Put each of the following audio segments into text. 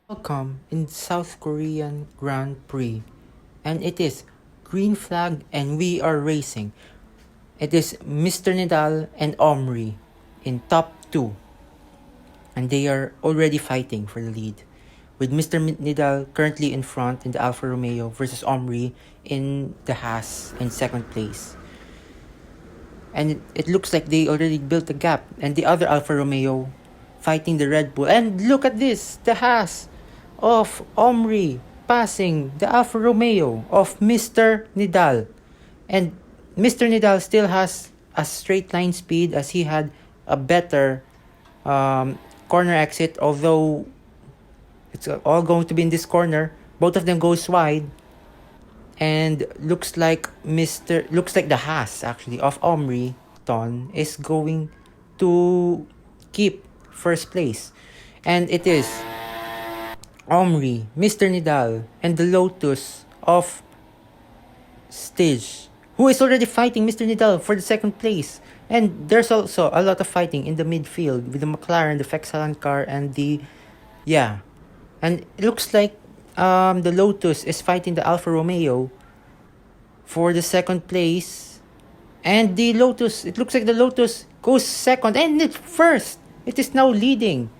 Welcome in South Korean Grand Prix, and it is green flag and we are racing. It is Mr. Nidal and Omri in top 2, and they are already fighting for the lead, with Mr. Nidal currently in front in the Alfa Romeo versus Omri in the Haas in second place. And it looks like they already built a gap, and the other Alfa Romeo fighting the Red Bull. And look at this, the Haas of Omri passing the Alfa Romeo of Mr. Nidal. And Mr. Nidal still has a straight line speed, as he had a better corner exit, although it's all going to be in this corner. Both of them goes wide, and looks like the Haas actually of Omri Ton is going to keep first place. And it is Omri, Mr. Nidal, and the Lotus of Stige, who is already fighting Mr. Nidal for the second place. And there's also a lot of fighting in the midfield with the McLaren, the Fexalan car, and and it looks like the Lotus is fighting the Alfa Romeo for the second place. And it looks like the Lotus goes second and it's first. It is now leading.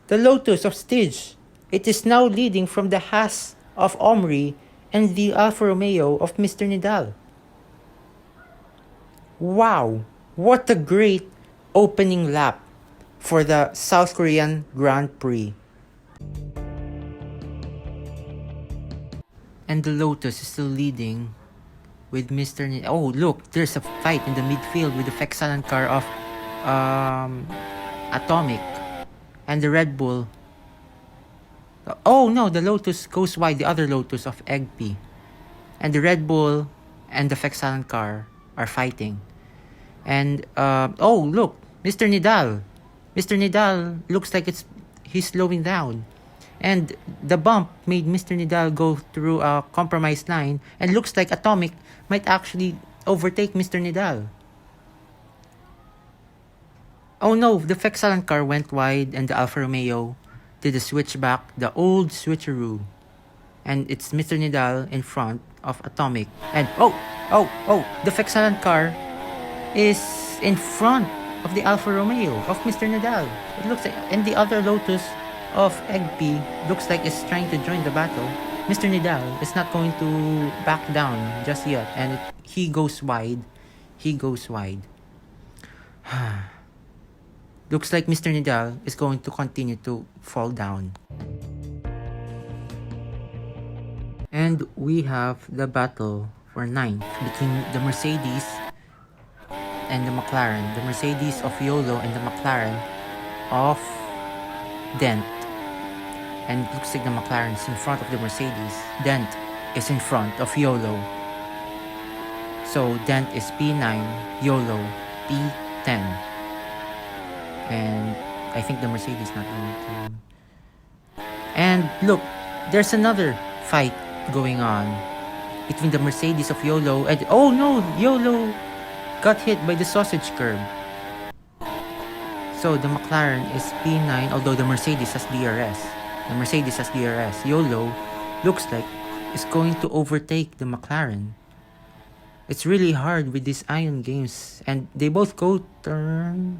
The Lotus of Stige. It is now leading from the Haas of Omri and the Alfa Romeo of Mr. Nidal. Wow, what a great opening lap for the South Korean Grand Prix. And the Lotus is still leading with Mr. Nidal. Oh, look, there's a fight in the midfield with the Fexalan car of Atomic and the Red Bull. Oh no, the Lotus goes wide, the other Lotus of Egp. And the Red Bull and the Fexalan car are fighting. And oh look, Mr. Nidal. Mr. Nidal looks like he's slowing down. And the bump made Mr. Nidal go through a compromised line, and looks like Atomic might actually overtake Mr. Nidal. Oh no, the Fexalan car went wide and the Alfa Romeo did a switchback, the old switcheroo. And it's Mr. Nidal in front of Atomic. And the Fexalan car is in front of the Alfa Romeo of Mr. Nidal. It looks like, and the other Lotus of Egp looks like is trying to join the battle. Mr. Nidal is not going to back down just yet, and he goes wide. Looks like Mr. Nidal is going to continue to fall down. And we have the battle for 9th between the Mercedes and the McLaren. The Mercedes of YOLO and the McLaren of Dent. And it looks like the McLaren is in front of the Mercedes. Dent is in front of YOLO. So Dent is P9, YOLO P10. And I think the Mercedes not going to. And look, there's another fight going on between the Mercedes of YOLO and oh no, YOLO got hit by the sausage curb. So the McLaren is P9, although the Mercedes has DRS. YOLO looks like is going to overtake the McLaren. It's really hard with these Ion games, and they both go turn.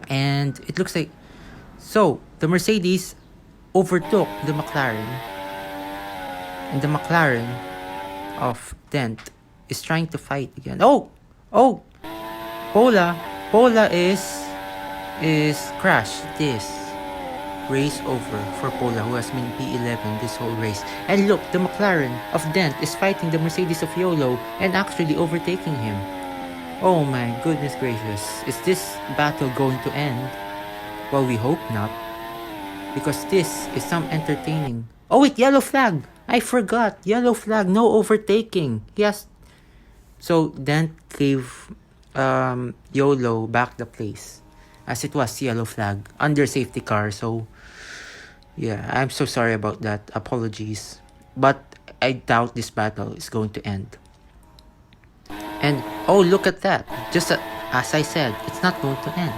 And it looks like, so the Mercedes overtook the McLaren, and the McLaren of Dent is trying to fight again. Pola is crashed. This race over for Pola, who has been P11 this whole race. And look, the McLaren of Dent is fighting the Mercedes of YOLO and actually overtaking him. Oh my goodness gracious. Is this battle going to end? Well, we hope not, because this is some entertaining. Oh wait, yellow flag! I forgot. Yellow flag, no overtaking. Yes. So Dent gave YOLO back the place, as it was yellow flag under safety car. So yeah, I'm so sorry about that. Apologies. But I doubt this battle is going to end. And oh, look at that. Just as I said, it's not going to end.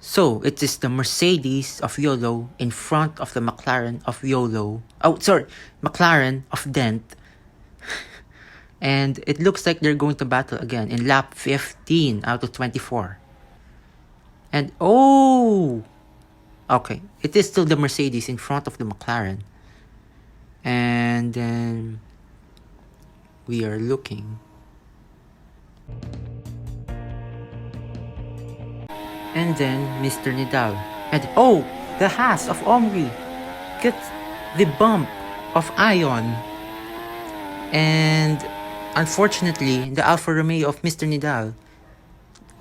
So it is the Mercedes of YOLO in front of the McLaren of YOLO. Oh, sorry, McLaren of Dent. And it looks like they're going to battle again in lap 15 out of 24. And okay, it is still the Mercedes in front of the McLaren. And then we are looking. And then Mr. Nidal. And the Haas of Omri gets the bump of Ion. And unfortunately, the Alfa Romeo of Mr. Nidal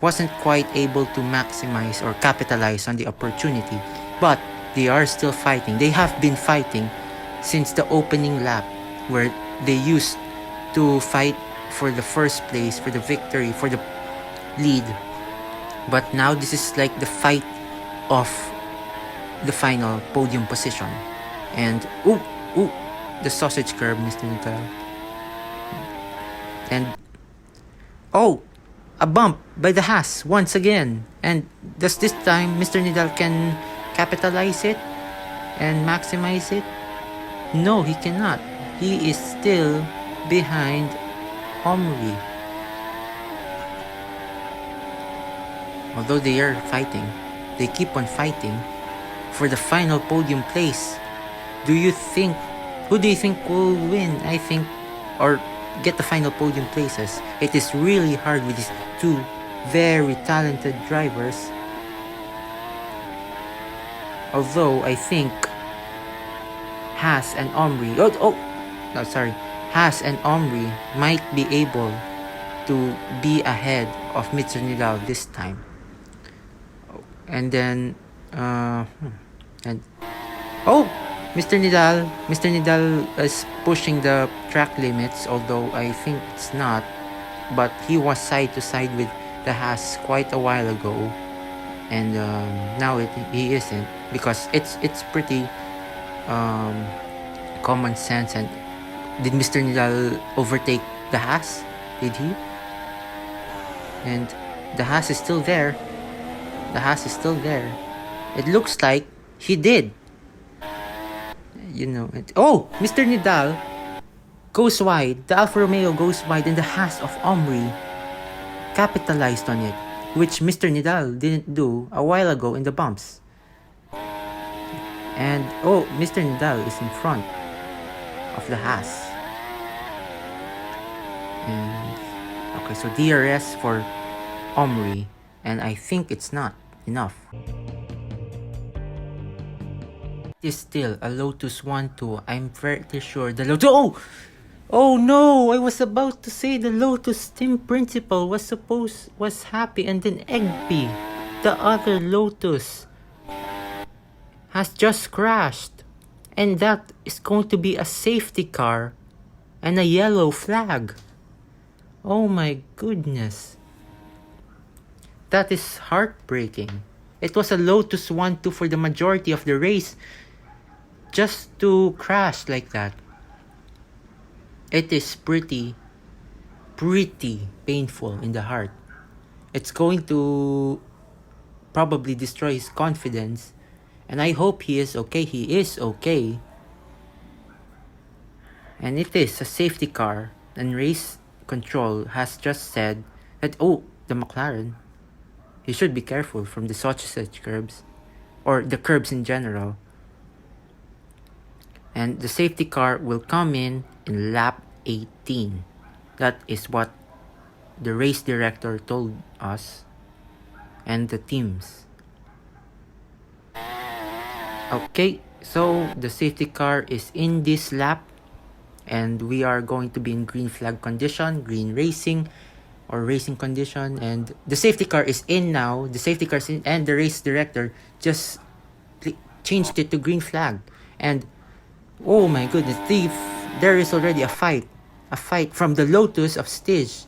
wasn't quite able to maximize or capitalize on the opportunity. But they are still fighting. They have been fighting since the opening lap, where they used to fight for the first place, for the victory, for the lead. But now this is like the fight of the final podium position. And the sausage curb, Mr. Nidal. And a bump by the Haas once again. And does this time Mr. Nidal can capitalize it and maximize it? No, he cannot. He is still behind Omri. Although they are fighting, they keep on fighting for the final podium place. Who do you think will win? I think, or get the final podium places. It is really hard with these two very talented drivers. Although I think Haas and Omri, Haas and Omri might be able to be ahead of Mr. Nidal this time. And then Mr. Nidal is pushing the track limits, although I think it's not. But he was side to side with the Haas quite a while ago, and now he isn't, because it's pretty common sense. And did Mr. Nidal overtake the Haas? Did he? And the Haas is still there. It looks like he did. Mr. Nidal goes wide. The Alfa Romeo goes wide, and the Haas of Omri capitalized on it, which Mr. Nidal didn't do a while ago in the bumps. And Mr. Nidal is in front of the Haas. And okay, so DRS for Omri, and I think it's not enough. It's still a Lotus 1-2. I'm pretty sure the Lotus... Oh no! I was about to say the Lotus team principal was happy, and then Egby, the other Lotus, has just crashed. And that is going to be a safety car and a yellow flag. Oh my goodness. That is heartbreaking. It was a Lotus 1-2 for the majority of the race, just to crash like that. It is pretty painful in the heart. It's going to probably destroy his confidence, and I hope he is okay. He is okay. And it is a safety car, and race control has just said that the McLaren, he should be careful from the sausage curbs, or the curbs in general. And the safety car will come in lap 18. That is what the race director told us and the teams. Okay, so the safety car is in this lap, and we are going to be in green flag condition, green racing or racing condition, and the safety car is in now. The safety car is in, and the race director just changed it to green flag. And oh my goodness, there is already a fight from the Lotus of Stige,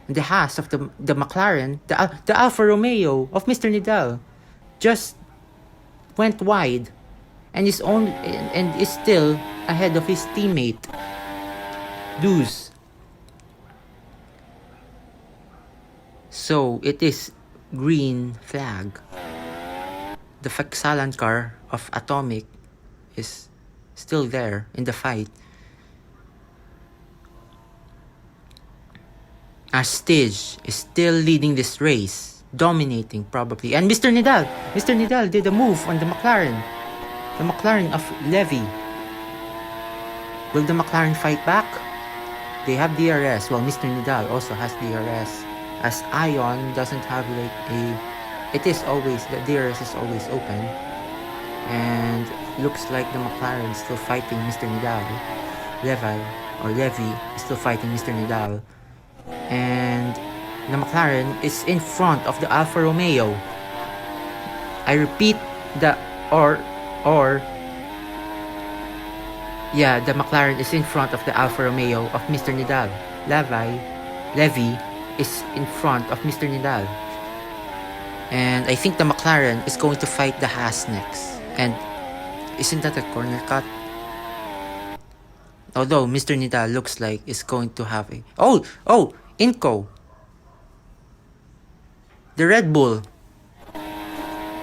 the Haas of the McLaren, the Alfa Romeo of Mr. Nidal just went wide and is still ahead of his teammate Duz. So it is green flag. the Feksalan car of Atomic is still there in the fight. As Stige is still leading this race, dominating probably. And Mr. Nidal did a move on the McLaren of Levy. Will the McLaren fight back? They have DRS. Well, Mr. Nidal also has DRS. As Ion doesn't have like the DRS is always open. And looks like the McLaren is still fighting Mr. Nidal. Levy is still fighting Mr. Nidal. And the McLaren is in front of the Alfa Romeo. I repeat, the McLaren is in front of the Alfa Romeo of Mr. Nidal. Levy is in front of Mr. Nidal. And I think the McLaren is going to fight the Haas next. And isn't that a corner cut? Although Mr. Nidal looks like is going to have a... Inco. The Red Bull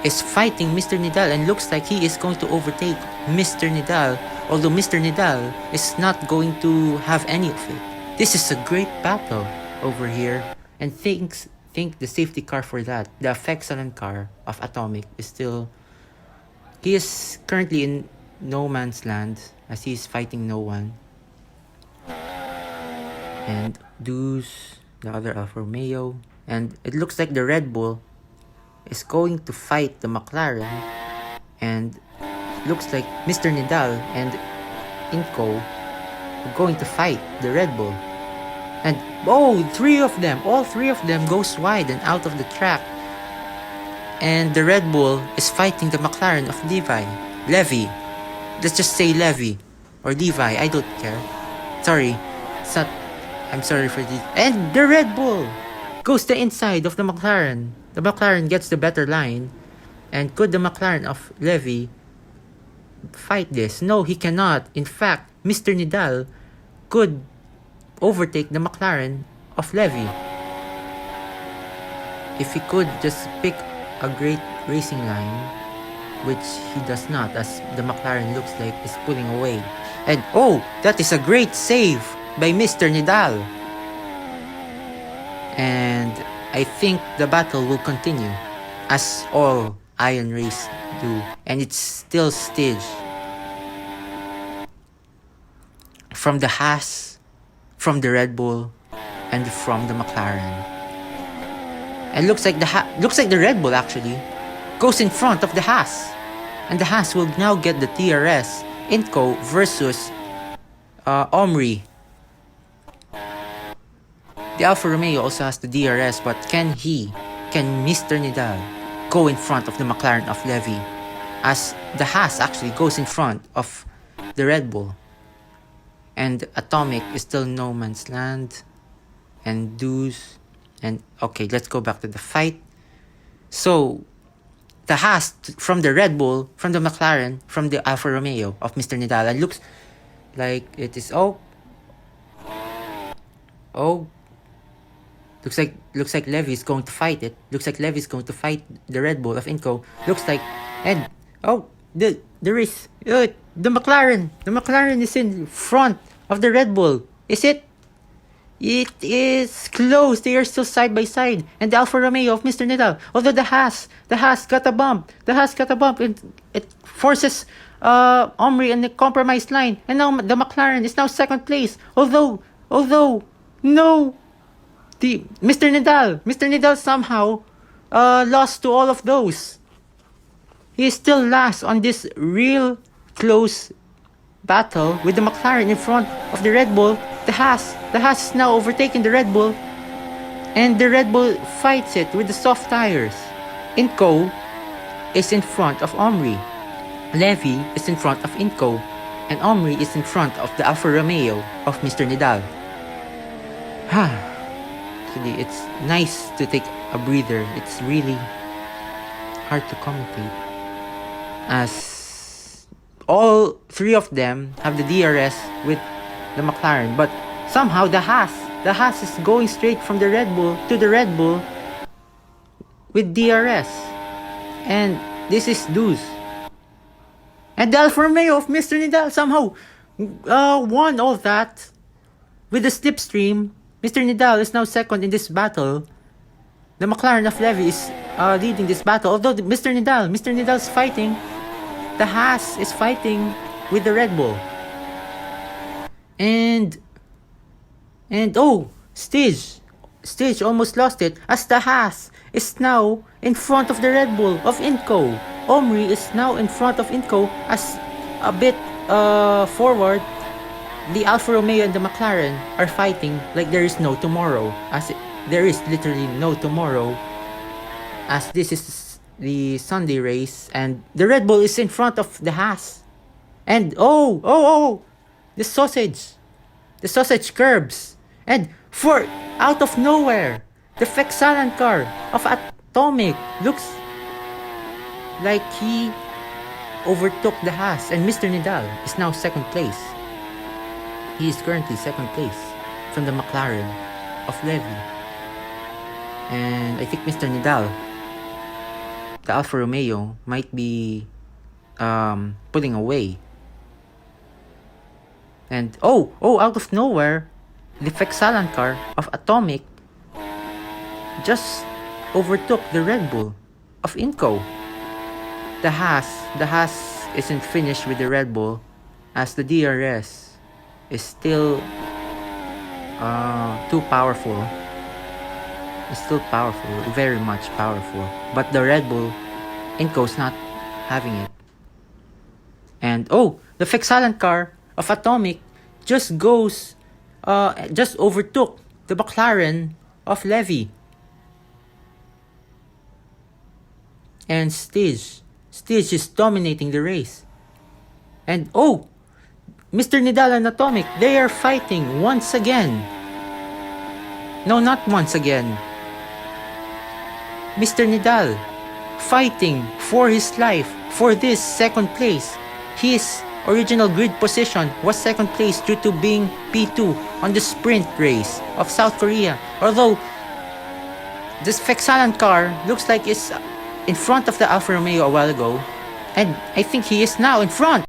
is fighting Mr. Nidal and looks like he is going to overtake Mr. Nidal. Although Mr. Nidal is not going to have any of it. This is a great battle over here. And thank the safety car for that. The Feksalan car of Atomic is still... He is currently in no man's land as he is fighting no one. And Deuce, the other Alfa Romeo. And it looks like the Red Bull is going to fight the McLaren. And looks like Mr. Nidal and Inco are going to fight the Red Bull. And all three of them goes wide and out of the track. And the Red Bull is fighting the McLaren of Levy. Let's just say Levy or Levi, I don't care. Sorry. I'm sorry for this. And the Red Bull goes the inside of the McLaren. The McLaren gets the better line. And could the McLaren of Levy fight this? No, he cannot. In fact, Mr. Nidal could overtake the McLaren of Levy if he could just pick a great racing line, which he does not, as the McLaren looks like is pulling away. And that is a great save by Mr. Nidal. And I think the battle will continue, as all Iron Race do. And it's still Stige from the Haas, from the Red Bull, and from the McLaren. And looks like the Red Bull actually goes in front of the Haas. And the Haas will now get the DRS. Inco versus Omri. The Alfa Romeo also has the DRS, but can Mr. Nidal go in front of the McLaren of Levy? As the Haas actually goes in front of the Red Bull. And Atomic is still no man's land. And Deuce. And okay, let's go back to the fight. So, the Haas from the Red Bull, from the McLaren, from the Alfa Romeo of Mr. Nidal. And looks like it is... Looks like Levy is going to fight it. Looks like Levy is going to fight the Red Bull of Inco. Looks like... And... there is... the McLaren. The McLaren is in front of the Red Bull. Is it? It is close. They are still side by side. And the Alfa Romeo of Mr. Nidal. Although the Haas got a bump. It forces Omri in the compromised line. And now the McLaren is now second place. Although no, the Mr. Nidal somehow lost to all of those. He is still last on this real close battle with the McLaren in front of the Red Bull. The Haas is now overtaking the Red Bull, and the Red Bull fights it with the soft tires. Inco is in front of Omri. Levy is in front of Inco, and Omri is in front of the Alfa Romeo of Mr. Nidal. Actually, it's nice to take a breather. It's really hard to commentate, as all three of them have the DRS with the McLaren, but somehow the Haas is going straight from the Red Bull to the Red Bull with DRS. And This is deuce. And the Alfa Romeo of Mr. Nidal somehow won all that. With the slipstream, Mr. Nidal is now second in this battle. The McLaren of Levy is leading this battle. Although Mr. Nidal's fighting. The Haas is fighting with the Red Bull. And oh, Stige almost lost it as the Haas is now in front of the Red Bull of Inco. Omri is now in front of Inco as a bit forward. The Alfa Romeo and the McLaren are fighting like there is no tomorrow, as there is literally no tomorrow, as this is the Sunday race and the Red Bull is in front of the Haas. And oh, the sausage curbs, and for out of nowhere, the Fexalan car of Atomic looks like he overtook the Haas, and Mr. Nidal is now second place. He is currently second place from the McLaren of Levy. And I think Mr. Nidal, the Alfa Romeo, might be pulling away. And out of nowhere, the Fexalan car of Atomic just overtook the Red Bull of Inco. The Haas isn't finished with the Red Bull, as the DRS is still too powerful. It's still powerful, very much powerful. But the Red Bull, Inco's not having it. And the Fexalan car of Atomic just overtook the McLaren of Levy. And Stige is dominating the race. And Mr. Nidal and Atomic, they are fighting once again. No, not once again. Mr. Nidal fighting for his life for this second place. His original grid position was second place due to being P2 on the sprint race of South Korea. Although this Fexalan car looks like it's in front of the Alfa Romeo a while ago, and I think he is now in front.